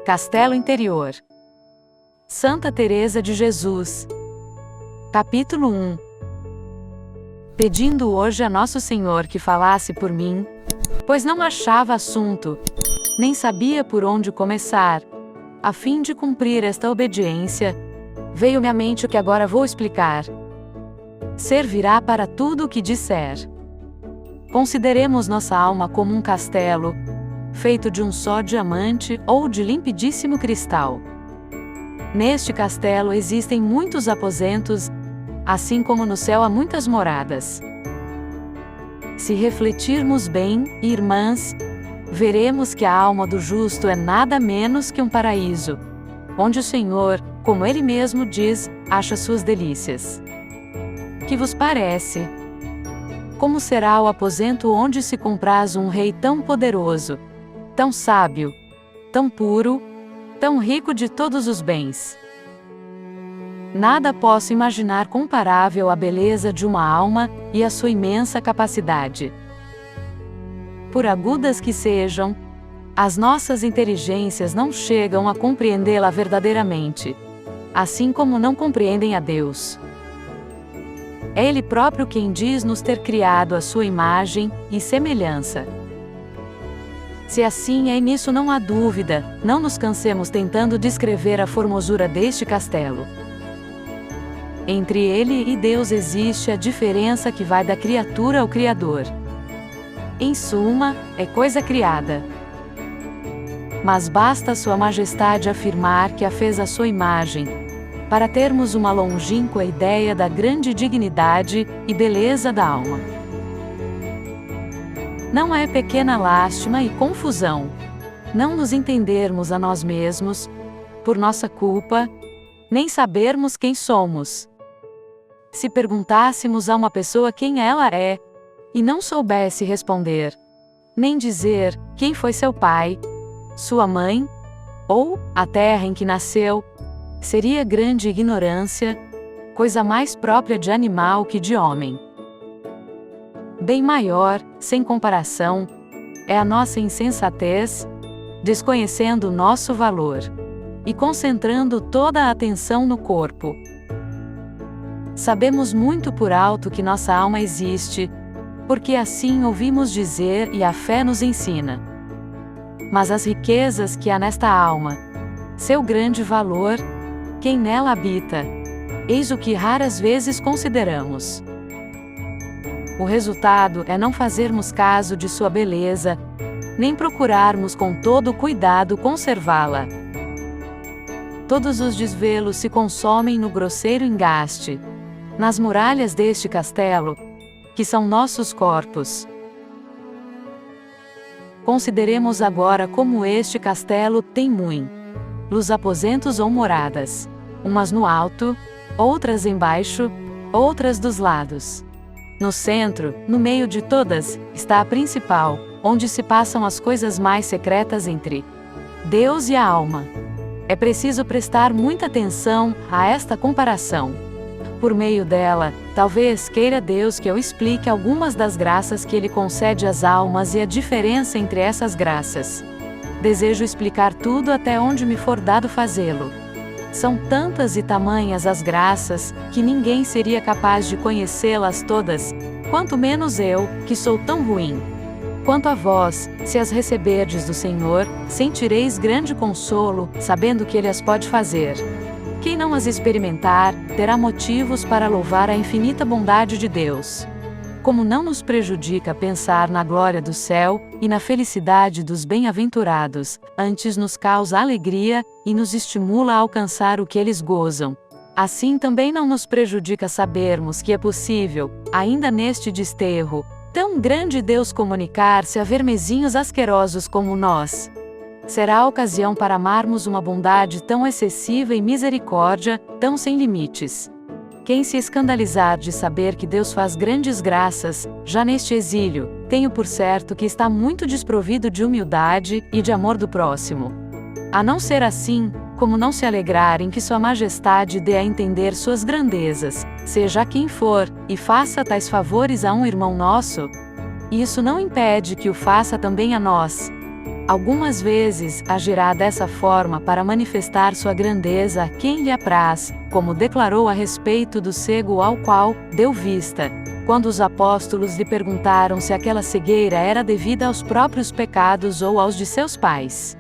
Castelo Interior. Santa Teresa de Jesus. Capítulo 1. Pedindo hoje a Nosso Senhor que falasse por mim, pois não achava assunto, nem sabia por onde começar, a fim de cumprir esta obediência, veio-me à mente o que agora vou explicar. Servirá para tudo o que disser. Consideremos nossa alma como um castelo, feito de um só diamante ou de limpidíssimo cristal. Neste castelo existem muitos aposentos, assim como no céu há muitas moradas. Se refletirmos bem, irmãs, veremos que a alma do justo é nada menos que um paraíso, onde o Senhor, como Ele mesmo diz, acha suas delícias. Que vos parece? Como será o aposento onde se compraz um rei tão poderoso, tão sábio, tão puro, tão rico de todos os bens? Nada posso imaginar comparável à beleza de uma alma e à sua imensa capacidade. Por agudas que sejam, as nossas inteligências não chegam a compreendê-la verdadeiramente, assim como não compreendem a Deus. É Ele próprio quem diz nos ter criado à sua imagem e semelhança. Se assim é, e nisso não há dúvida, não nos cansemos tentando descrever a formosura deste castelo. Entre ele e Deus existe a diferença que vai da criatura ao Criador. Em suma, é coisa criada. Mas basta Sua Majestade afirmar que a fez à sua imagem, para termos uma longínqua ideia da grande dignidade e beleza da alma. Não é pequena lástima e confusão não nos entendermos a nós mesmos, por nossa culpa, nem sabermos quem somos. Se perguntássemos a uma pessoa quem ela é, e não soubesse responder, nem dizer quem foi seu pai, sua mãe, ou a terra em que nasceu, seria grande ignorância, coisa mais própria de animal que de homem. Bem maior, sem comparação, é a nossa insensatez, desconhecendo o nosso valor, e concentrando toda a atenção no corpo. Sabemos muito por alto que nossa alma existe, porque assim ouvimos dizer e a fé nos ensina. Mas as riquezas que há nesta alma, seu grande valor, quem nela habita, eis o que raras vezes consideramos. O resultado é não fazermos caso de sua beleza, nem procurarmos com todo cuidado conservá-la. Todos os desvelos se consomem no grosseiro engaste, nas muralhas deste castelo, que são nossos corpos. Consideremos agora como este castelo tem muitos aposentos ou moradas, umas no alto, outras embaixo, outras dos lados. No centro, no meio de todas, está a principal, onde se passam as coisas mais secretas entre Deus e a alma. É preciso prestar muita atenção a esta comparação. Por meio dela, talvez queira Deus que eu explique algumas das graças que Ele concede às almas e a diferença entre essas graças. Desejo explicar tudo até onde me for dado fazê-lo. São tantas e tamanhas as graças, que ninguém seria capaz de conhecê-las todas, quanto menos eu, que sou tão ruim. Quanto a vós, se as receberdes do Senhor, sentireis grande consolo, sabendo que Ele as pode fazer. Quem não as experimentar, terá motivos para louvar a infinita bondade de Deus. Como não nos prejudica pensar na glória do céu e na felicidade dos bem-aventurados, antes nos causa alegria e nos estimula a alcançar o que eles gozam. Assim também não nos prejudica sabermos que é possível, ainda neste desterro, tão grande Deus comunicar-se a vermezinhos asquerosos como nós. Será a ocasião para amarmos uma bondade tão excessiva e misericórdia, tão sem limites. Quem se escandalizar de saber que Deus faz grandes graças, já neste exílio, tenho por certo que está muito desprovido de humildade e de amor do próximo. A não ser assim, como não se alegrar em que Sua Majestade dê a entender suas grandezas, seja a quem for, e faça tais favores a um irmão nosso? Isso não impede que o faça também a nós. Algumas vezes, agirá dessa forma para manifestar sua grandeza a quem lhe apraz, como declarou a respeito do cego ao qual deu vista, quando os apóstolos lhe perguntaram se aquela cegueira era devida aos próprios pecados ou aos de seus pais.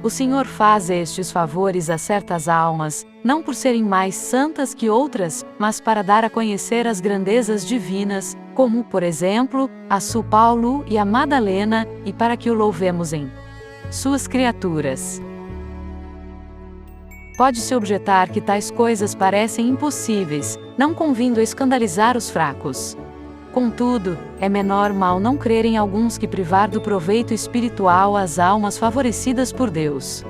O Senhor faz estes favores a certas almas, não por serem mais santas que outras, mas para dar a conhecer as grandezas divinas, como, por exemplo, a São Paulo e a Madalena, e para que o louvemos em suas criaturas. Pode-se objetar que tais coisas parecem impossíveis, não convindo a escandalizar os fracos. Contudo, é menor mal não crerem alguns que privar do proveito espiritual as almas favorecidas por Deus.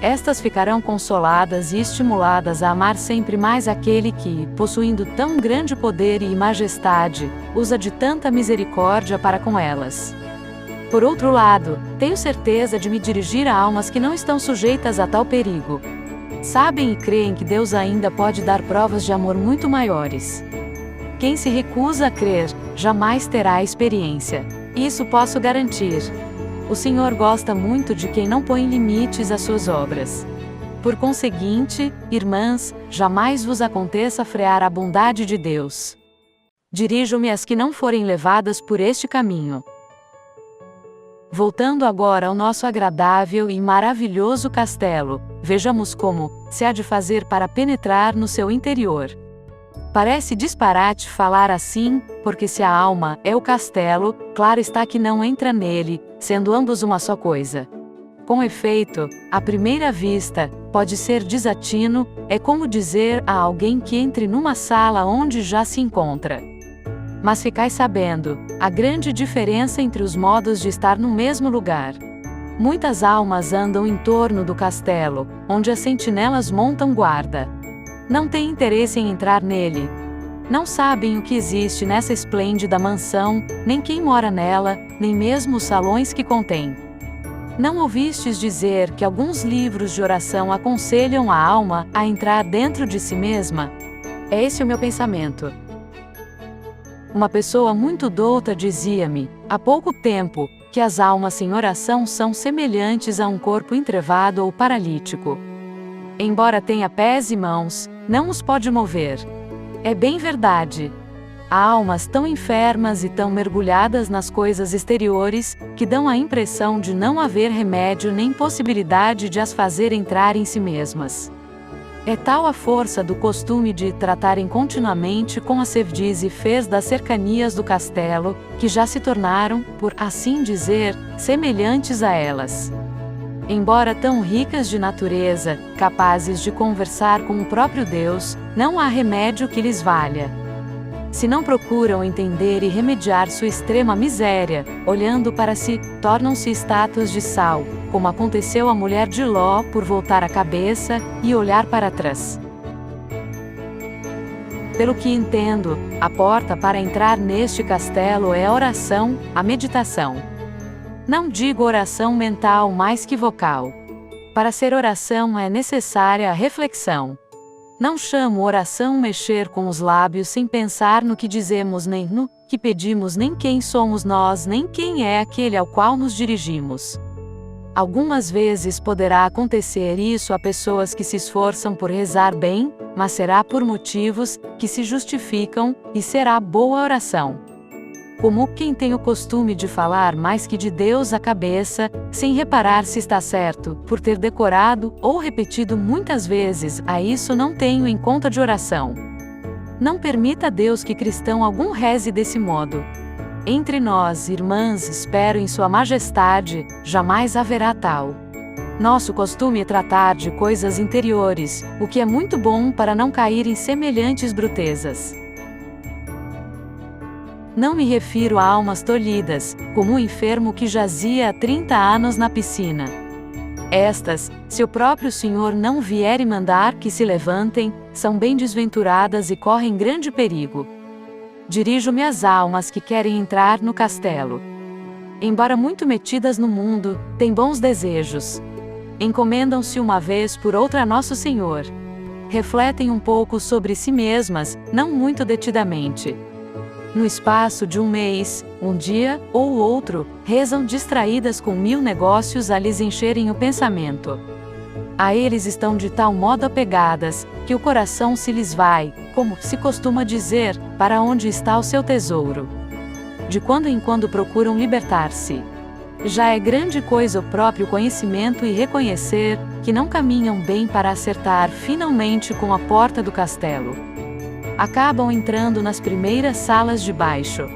Estas ficarão consoladas e estimuladas a amar sempre mais aquele que, possuindo tão grande poder e majestade, usa de tanta misericórdia para com elas. Por outro lado, tenho certeza de me dirigir a almas que não estão sujeitas a tal perigo. Sabem e creem que Deus ainda pode dar provas de amor muito maiores. Quem se recusa a crer, jamais terá a experiência. Isso posso garantir. O Senhor gosta muito de quem não põe limites às suas obras. Por conseguinte, irmãs, jamais vos aconteça frear a bondade de Deus. Dirijo-me às que não forem levadas por este caminho. Voltando agora ao nosso agradável e maravilhoso castelo, vejamos como se há de fazer para penetrar no seu interior. Parece disparate falar assim, porque se a alma é o castelo, claro está que não entra nele, sendo ambos uma só coisa. Com efeito, à primeira vista, pode ser desatino, é como dizer a alguém que entre numa sala onde já se encontra. Mas ficai sabendo, a grande diferença entre os modos de estar no mesmo lugar. Muitas almas andam em torno do castelo, onde as sentinelas montam guarda. Não têm interesse em entrar nele. Não sabem o que existe nessa esplêndida mansão, nem quem mora nela, nem mesmo os salões que contém. Não ouvistes dizer que alguns livros de oração aconselham a alma a entrar dentro de si mesma? É esse o meu pensamento. Uma pessoa muito douta dizia-me, há pouco tempo, que as almas em oração são semelhantes a um corpo entrevado ou paralítico. Embora tenha pés e mãos, não os pode mover. É bem verdade. Há almas tão enfermas e tão mergulhadas nas coisas exteriores, que dão a impressão de não haver remédio nem possibilidade de as fazer entrar em si mesmas. É tal a força do costume de tratarem continuamente com a cerviz e fez das cercanias do castelo, que já se tornaram, por assim dizer, semelhantes a elas. Embora tão ricas de natureza, capazes de conversar com o próprio Deus, não há remédio que lhes valha. Se não procuram entender e remediar sua extrema miséria, olhando para si, tornam-se estátuas de sal, como aconteceu à mulher de Ló por voltar a cabeça e olhar para trás. Pelo que entendo, a porta para entrar neste castelo é a oração, a meditação. Não digo oração mental mais que vocal. Para ser oração é necessária a reflexão. Não chamo oração mexer com os lábios sem pensar no que dizemos nem no que pedimos nem quem somos nós nem quem é aquele ao qual nos dirigimos. Algumas vezes poderá acontecer isso a pessoas que se esforçam por rezar bem, mas será por motivos que se justificam, e será boa oração. Como quem tem o costume de falar mais que de Deus à cabeça, sem reparar se está certo, por ter decorado ou repetido muitas vezes, a isso não tenho em conta de oração. Não permita a Deus que cristão algum reze desse modo. Entre nós, irmãs, espero em Sua Majestade, jamais haverá tal. Nosso costume é tratar de coisas interiores, o que é muito bom para não cair em semelhantes brutezas. Não me refiro a almas tolhidas, como o enfermo que jazia há 30 anos na piscina. Estas, se o próprio Senhor não vier e mandar que se levantem, são bem desventuradas e correm grande perigo. Dirijo-me às almas que querem entrar no castelo. Embora muito metidas no mundo, têm bons desejos. Encomendam-se uma vez por outra a Nosso Senhor. Refletem um pouco sobre si mesmas, não muito detidamente. No espaço de um mês, um dia ou outro, rezam distraídas com 1000 negócios a lhes encherem o pensamento. A eles estão de tal modo apegadas, que o coração se lhes vai, como se costuma dizer, para onde está o seu tesouro. De quando em quando procuram libertar-se. Já é grande coisa o próprio conhecimento e reconhecer que não caminham bem para acertar finalmente com a porta do castelo. Acabam entrando nas primeiras salas de baixo.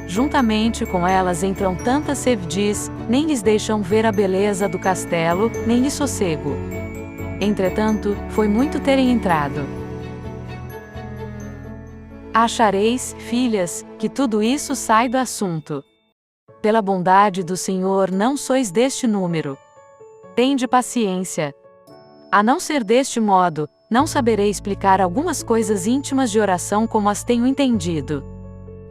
Juntamente com elas entram tantas sevdis, nem lhes deixam ver a beleza do castelo, nem lhe sossego. Entretanto, foi muito terem entrado. Achareis, filhas, que tudo isso sai do assunto. Pela bondade do Senhor não sois deste número. Tende paciência. A não ser deste modo, não saberei explicar algumas coisas íntimas de oração como as tenho entendido.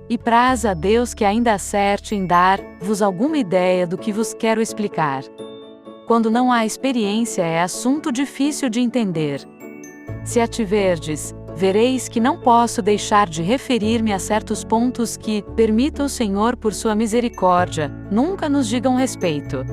E praz a Deus que ainda acerte em dar-vos alguma ideia do que vos quero explicar. Quando não há experiência é assunto difícil de entender. Se a tiverdes, vereis que não posso deixar de referir-me a certos pontos que, permita o Senhor por sua misericórdia, nunca nos digam respeito.